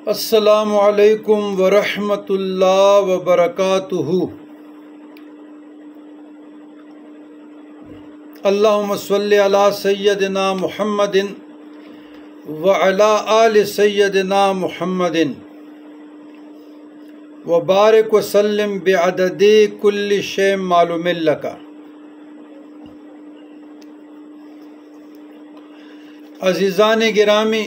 السلام علیکم ورحمۃ اللہ وبرکاتہ۔ اللہم صلی علی سیدنا محمد وعلی آل سیدنا محمد وبارک وسلم بعدد کل شیء معلوم لک۔ عزیزان گرامی،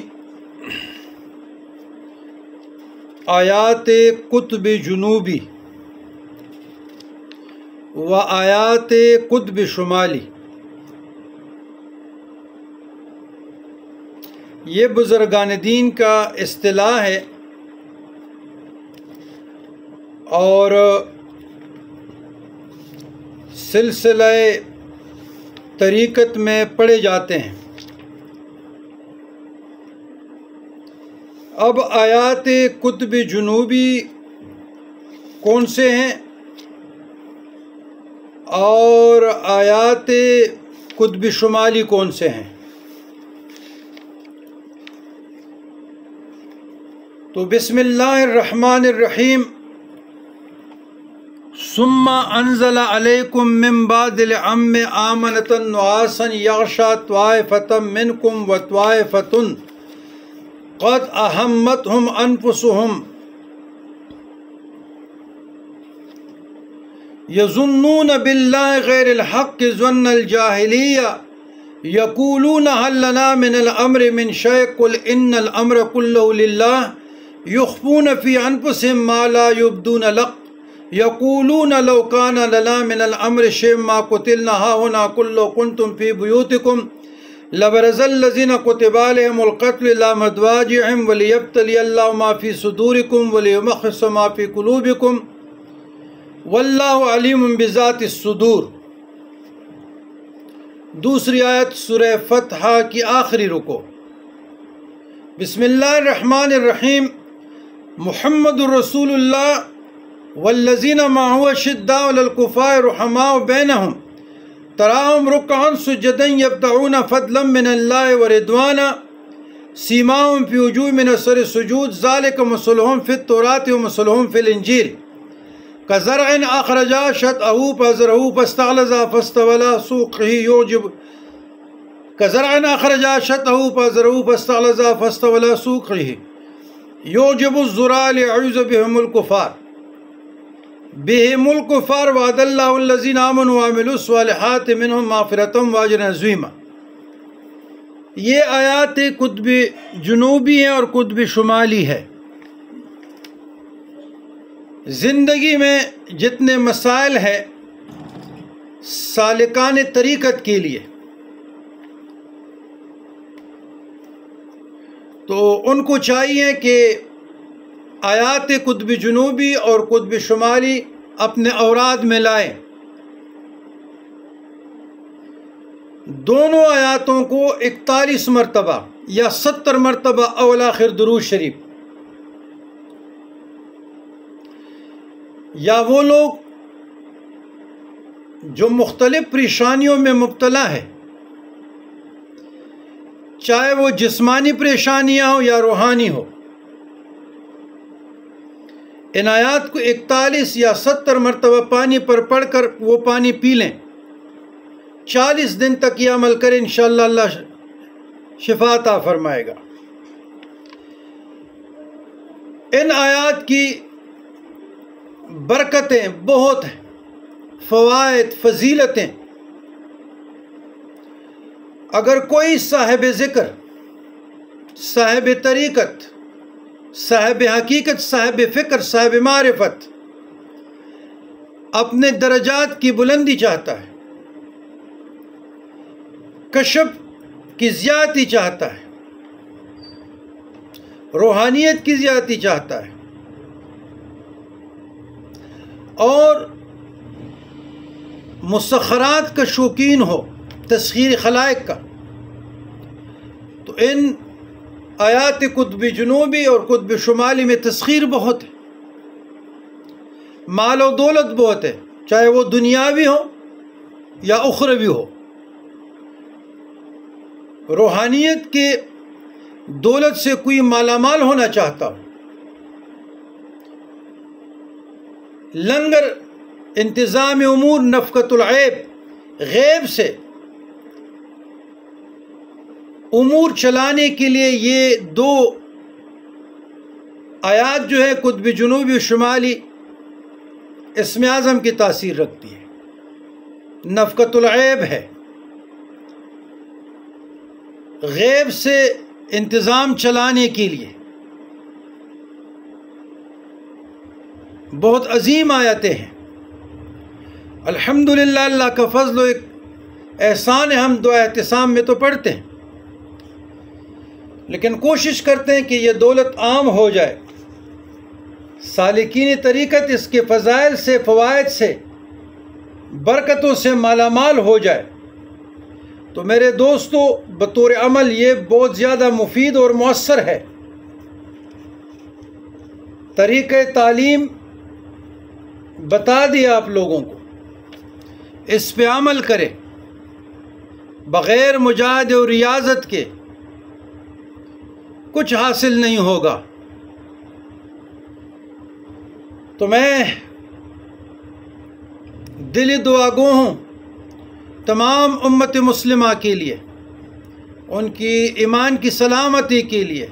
آیات قطب جنوبی و آیات قطب شمالی، یہ بزرگان دین کا اصطلاح ہے اور سلسلہ طریقت میں پڑھے جاتے ہیں۔ اب آیات قطب جنوبی کون سے ہیں اور آیات قطب شمالی کون سے ہیں؟ تو بسم اللہ الرحمن الرحیم۔ ثم انزل علیکم من بعد الغم امنۃ نعاسا یغشی طائفة منکم وطائفة قد اہمتہم انفسہم یظنون باللہ غیر الحق ظن الجاہلیہ یقولون هل لنا من الامر من شیء قل ان الامر کلہ للہ یخفون فی انفسہم ما لا یبدون لک یقولون لو کان لنا من الامر شیء ما قتلنا ہاہنا قل لو کنتم فی بیوتکم لبرز الذین کتب علیہم القتل الی مضاجعہم ولیبتلی اللہ ما فی صدورکم ولیمحص ما فی قلوبکم واللہ علیم بذات الصدور۔ دوسری آیت سورہ فتح کی آخری رکو۔ بسم اللہ الرحمن الرحیم۔ محمد رسول اللہ والذین معہ اشداء علی الکفار رحماء بینہم تراہم رکعا سجدا یبتغون فضلا من اللہ ورضوانا سیماہم فی وجوہہم من اثر السجود ذلک مثلہم فی التوراۃ ومثلہم فی الانجیل کزرع اخرج شطأہ فآزرہ فاستغلظ فاستوى علی سوقہ یعجب کزرع اخرج شطأہ فآزرہ فاستغلظ فاستوى علی سوقہ یعجب الزراع لیغیظ بہم الکفار بہم الکفار وعد اللہ الذین آمنوا وعملوا الصالحات منہم مغفرۃ واجرا عظیما۔ یہ آیات قطب جنوبی ہیں اور قطب شمالی ہے۔ زندگی میں جتنے مسائل ہیں سالکان طریقت کے لیے، تو ان کو چاہیے کہ آیات قطب جنوبی اور قطب شمالی اپنے اوراد میں لائیں۔ دونوں آیاتوں کو 41 مرتبہ یا 70 مرتبہ اول آخر درود شریف، یا وہ لوگ جو مختلف پریشانیوں میں مبتلا ہے، چاہے وہ جسمانی پریشانیاں ہوں یا روحانی ہو، ان آیات کو 41 یا 70 مرتبہ پانی پر پڑھ کر وہ پانی پی لیں، 40 دن تک یہ عمل کریں، انشاءاللہ اللہ شفا عطا فرمائے گا۔ ان آیات کی برکتیں بہت ہیں، فوائد، فضیلتیں۔ اگر کوئی صاحب ذکر، صاحب طریقت، صاحب حقیقت، صاحب فکر، صاحب معرفت اپنے درجات کی بلندی چاہتا ہے، کشف کی زیادتی چاہتا ہے، روحانیت کی زیادتی چاہتا ہے اور مسخرات کا شوقین ہو، تسخیر خلائق کا، تو ان آیات قطب جنوبی اور قطب شمالی میں تسخیر بہت ہے، مال و دولت بہت ہے، چاہے وہ دنیاوی ہو یا اخروی ہو۔ روحانیت کے دولت سے کوئی مالا مال ہونا چاہتا ہو لنگر، انتظام امور، نفقۃ العیب، غیب سے امور چلانے کے لیے یہ دو آیات جو ہے قطب جنوبی و شمالی اسم اعظم کی تاثیر رکھتی ہے۔ نفقۃ العیب ہے، غیب سے انتظام چلانے کے لیے بہت عظیم آیتیں ہیں۔ الحمدللہ اللہ کا فضل و ایک احسان ہے، ہم دعا اعتصام میں تو پڑھتے ہیں، لیکن کوشش کرتے ہیں کہ یہ دولت عام ہو جائے، سالکین طریقت اس کے فضائل سے، فوائد سے، برکتوں سے مالا مال ہو جائے۔ تو میرے دوستو، بطور عمل یہ بہت زیادہ مفید اور مؤثر ہے۔ طریقہ تعلیم بتا دیا آپ لوگوں کو، اس پہ عمل کریں، بغیر مجاہدے اور ریاضت کے کچھ حاصل نہیں ہوگا۔ تو میں دلی دعا گو ہوں تمام امت مسلمہ کے لیے، ان کی ایمان کی سلامتی کے لیے،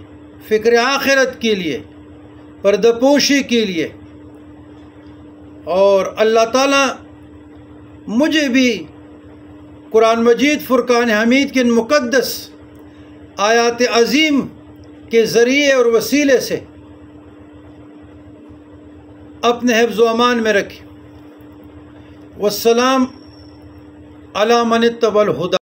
فکر آخرت کے لیے، پردہ پوشی کے لیے، اور اللہ تعالیٰ مجھے بھی قرآن مجید فرقان حمید کے مقدس آیات عظیم کے ذریعے اور وسیلے سے اپنے حفظ و امان میں رکھے۔ والسلام علی من اتبع الہدی۔